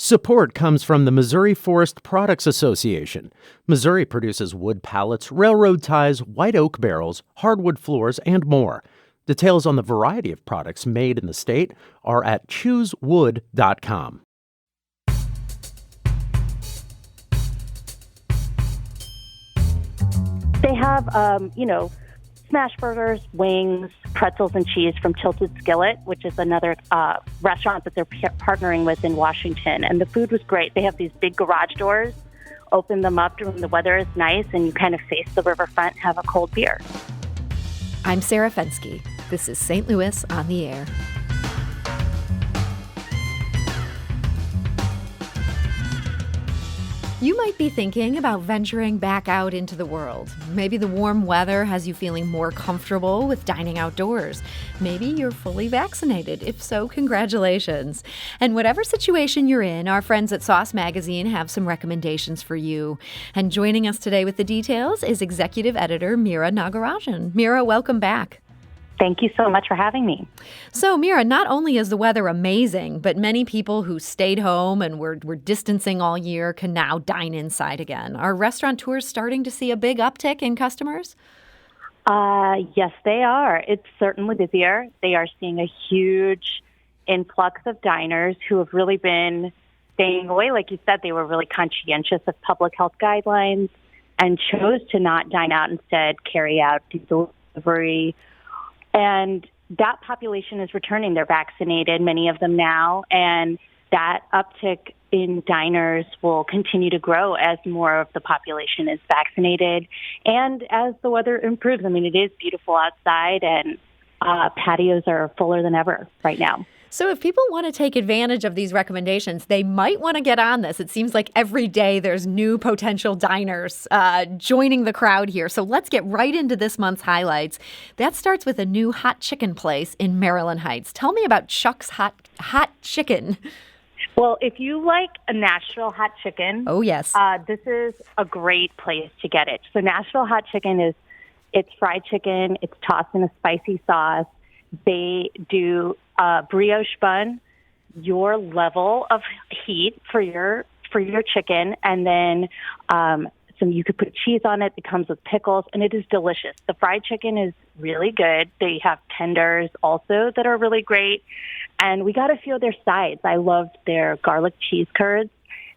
Support comes from the Missouri Forest Products Association. Missouri produces wood pallets, railroad ties, white oak barrels, hardwood floors, and more. Details on the variety of products made in the state are at choosewood.com. They have, smash burgers, wings, pretzels, and cheese from Tilted Skillet, which is another restaurant that they're partnering with in Washington. And the food was great. They have these big garage doors. Open them up when the weather is nice, and you kind of face the riverfront and have a cold beer. I'm Sarah Fensky. This is St. Louis on the Air. You might be thinking about venturing back out into the world. Maybe the warm weather has you feeling more comfortable with dining outdoors. Maybe you're fully vaccinated. If so, congratulations. And whatever situation you're in, our friends at Sauce Magazine have some recommendations for you. And joining us today with the details is executive editor Meera Nagarajan. Meera, welcome back. Thank you so much for having me. So, Meera, not only is the weather amazing, but many people who stayed home and were distancing all year can now dine inside again. Are restaurateurs starting to see a big uptick in customers? Yes, they are. It's certainly busier. They are seeing a huge influx of diners who have really been staying away. Like you said, they were really conscientious of public health guidelines and chose to not dine out, instead carry out delivery. And that population is returning. They're vaccinated, many of them now, and that uptick in diners will continue to grow as more of the population is vaccinated and as the weather improves. I mean, it is beautiful outside, and patios are fuller than ever right now. So if people want to take advantage of these recommendations, they might want to get on this. It seems like every day there's new potential diners joining the crowd here. So let's get right into this month's highlights. That starts with a new hot chicken place in Maryland Heights. Tell me about Chuck's Hot Chicken. Well, if you like a Nashville hot chicken, oh yes, this is a great place to get it. So Nashville hot chicken it's fried chicken. It's tossed in a spicy sauce. They do brioche bun, your level of heat for your chicken, and then you could put cheese on it. It comes with pickles, and it is delicious. The fried chicken is really good. They have tenders also that are really great, and we got a few of their sides. I loved their garlic cheese curds,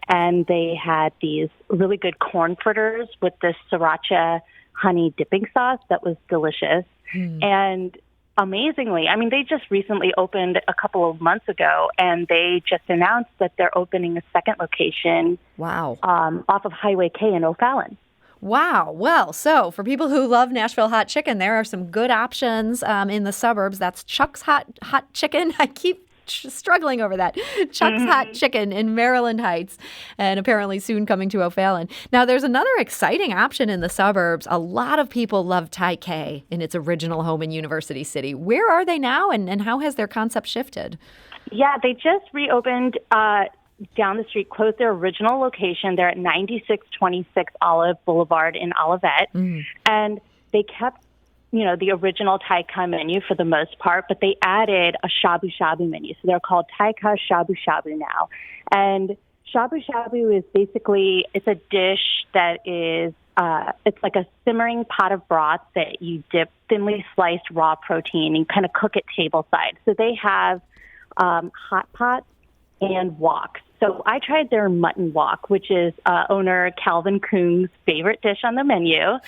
and they had these really good corn fritters with this sriracha honey dipping sauce that was delicious. And amazingly, I mean, they just recently opened a couple of months ago, and they just announced that they're opening a second location. Wow. Off of Highway K in O'Fallon. Wow. Well, so for people who love Nashville hot chicken, there are some good options in the suburbs. That's Chuck's Hot Chicken. I keep struggling over that. Chuck's Hot Chicken in Maryland Heights, and apparently soon coming to O'Fallon. Now, there's another exciting option in the suburbs. A lot of people love Thai K in its original home in University City. Where are they now, and how has their concept shifted? Yeah, they just reopened down the street, closed their original location. They're at 9626 Olive Boulevard in Olivet, and they kept the original Thai Ka menu for the most part, but they added a shabu shabu menu. So they're called Thai Ka shabu shabu now. And shabu shabu is basically, it's a dish that is, it's like a simmering pot of broth that you dip thinly sliced raw protein and kind of cook it table side. So they have hot pots and woks. So I tried their mutton wok, which is owner Calvin Coon's favorite dish on the menu.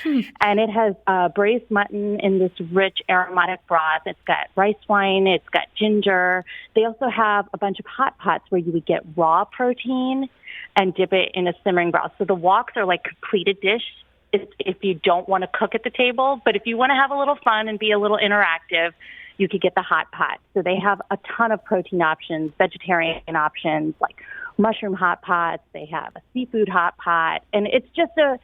And it has braised mutton in this rich aromatic broth. It's got rice wine. It's got ginger. They also have a bunch of hot pots where you would get raw protein and dip it in a simmering broth. So the woks are like completed dish if you don't want to cook at the table. But if you want to have a little fun and be a little interactive, you could get the hot pot. So they have a ton of protein options, vegetarian options like mushroom hot pots. They have a seafood hot pot, and it's just a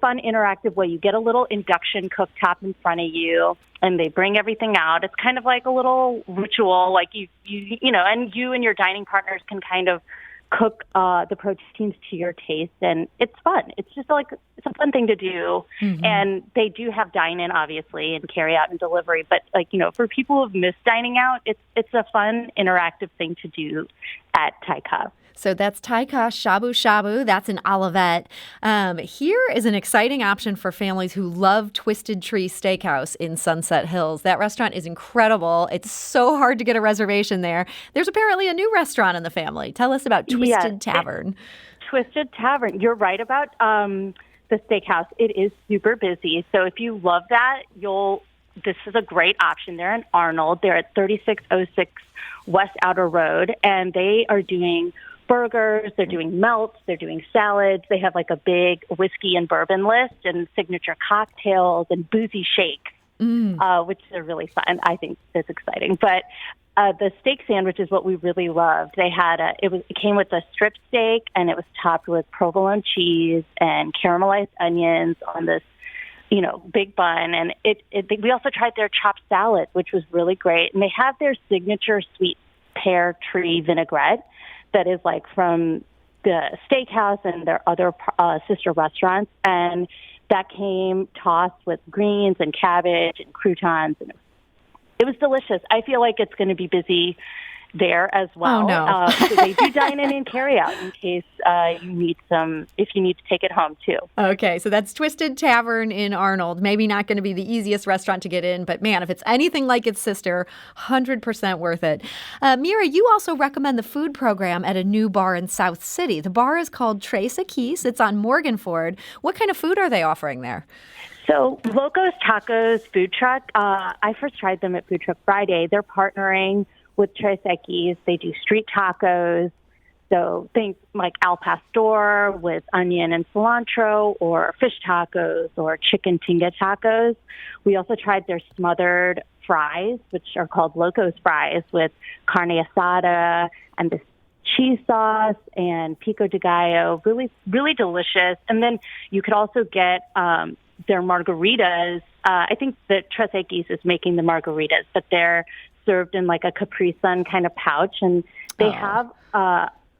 fun, interactive way. You get a little induction cooktop in front of you, and they bring everything out. It's kind of like a little ritual, like you and you and your dining partners can kind of cook the proteins to your taste, and it's fun. It's just like, it's a fun thing to do. And they do have dine-in, obviously, and carry out and delivery, but for people who've missed dining out, it's a fun, interactive thing to do at Thai Ka. So that's Taika Shabu Shabu. That's in Olivet. Here is an exciting option for families who love Twisted Tree Steakhouse in Sunset Hills. That restaurant is incredible. It's so hard to get a reservation there. There's apparently a new restaurant in the family. Tell us about Twisted Tavern. Twisted Tavern. You're right about the steakhouse. It is super busy. So if you love that, this is a great option. They're in Arnold. They're at 3606 West Outer Road, and they are doing burgers, they're doing melts, they're doing salads. They have like a big whiskey and bourbon list and signature cocktails and boozy shakes, which are really fun. I think it's exciting. But the steak sandwich is what we really loved. They had it came with a strip steak, and it was topped with provolone cheese and caramelized onions on this, big bun. And we also tried their chopped salad, which was really great. And they have their signature sweet pear tree vinaigrette that is like from the steakhouse and their other sister restaurants. And that came tossed with greens and cabbage and croutons. And it was delicious. I feel like it's going to be busy there as well. Oh, no. So they do dine in and carry out in case if you need to take it home too. Okay, so that's Twisted Tavern in Arnold. Maybe not going to be the easiest restaurant to get in, but man, if it's anything like its sister, 100% worth it. Meera, you also recommend the food program at a new bar in South City. The bar is called Tres Equis. It's on Morganford. What kind of food are they offering there? So Locos Tacos food truck, I first tried them at Food Truck Friday. They're partnering with Tres Equis. They do street tacos. So think like al pastor with onion and cilantro, or fish tacos, or chicken tinga tacos. We also tried their smothered fries, which are called Locos fries, with carne asada and this cheese sauce and pico de gallo. Really, really delicious. And then you could also get their margaritas. I think that Tres Equis is making the margaritas, but they're served in like a Capri Sun kind of pouch, and they have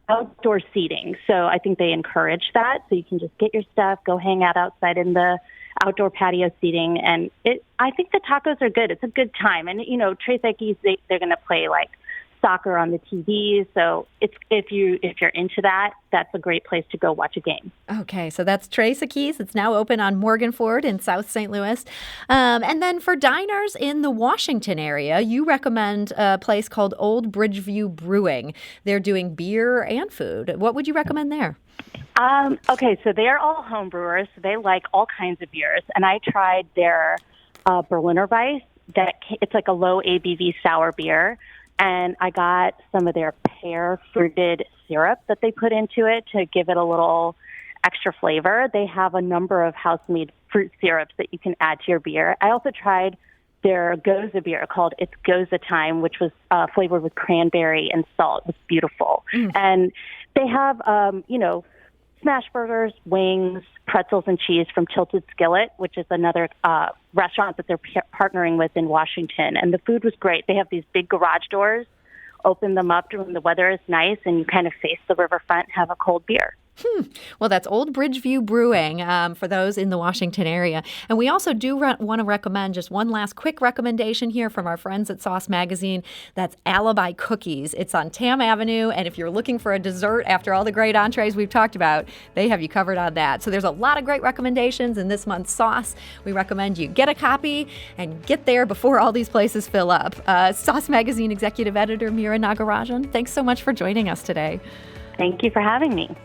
outdoor seating. So I think they encourage that. So you can just get your stuff, go hang out outside in the outdoor patio seating. And I think the tacos are good. It's a good time. And, Tres Equis, they're going to play like soccer on the TV. So if you're into that, that's a great place to go watch a game. Okay, so that's Tres Equis. It's now open on Morganford in South St. Louis. And then for diners in the Washington area, you recommend a place called Old Bridgeview Brewing. They're doing beer and food. What would you recommend there? Okay, so they are all home brewers. So they like all kinds of beers. And I tried their Berliner Weiss. It's like a low ABV sour beer. And I got some of their pear-fruited syrup that they put into it to give it a little extra flavor. They have a number of house-made fruit syrups that you can add to your beer. I also tried their Goza beer called It's Goza Time, which was flavored with cranberry and salt. It was beautiful. And they have, smash burgers, wings, pretzels, and cheese from Tilted Skillet, which is another restaurant that they're partnering with in Washington. And the food was great. They have these big garage doors. Open them up when the weather is nice, and you kind of face the riverfront and have a cold beer. Well, that's Old Bridgeview Brewing for those in the Washington area. And we also do want to recommend just one last quick recommendation here from our friends at Sauce Magazine. That's Alibi Cookies. It's on Tam Avenue. And if you're looking for a dessert after all the great entrees we've talked about, they have you covered on that. So there's a lot of great recommendations in this month's Sauce. We recommend you get a copy and get there before all these places fill up. Sauce Magazine Executive Editor Meera Nagarajan, thanks so much for joining us today. Thank you for having me.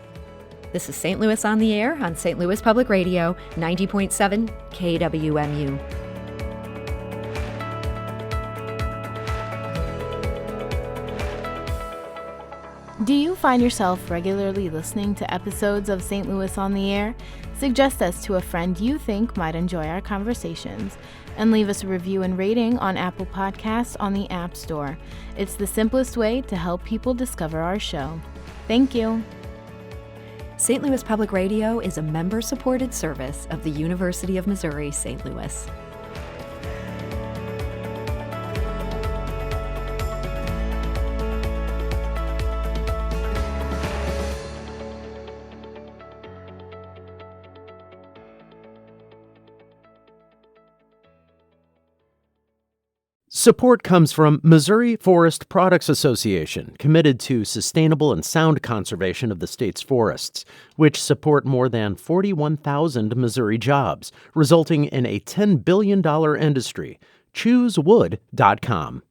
This is St. Louis on the Air on St. Louis Public Radio, 90.7 KWMU. Do you find yourself regularly listening to episodes of St. Louis on the Air? Suggest us to a friend you think might enjoy our conversations, and leave us a review and rating on Apple Podcasts on the App Store. It's the simplest way to help people discover our show. Thank you. St. Louis Public Radio is a member-supported service of the University of Missouri, St. Louis. Support comes from Missouri Forest Products Association, committed to sustainable and sound conservation of the state's forests, which support more than 41,000 Missouri jobs, resulting in a $10 billion industry. ChooseWood.com.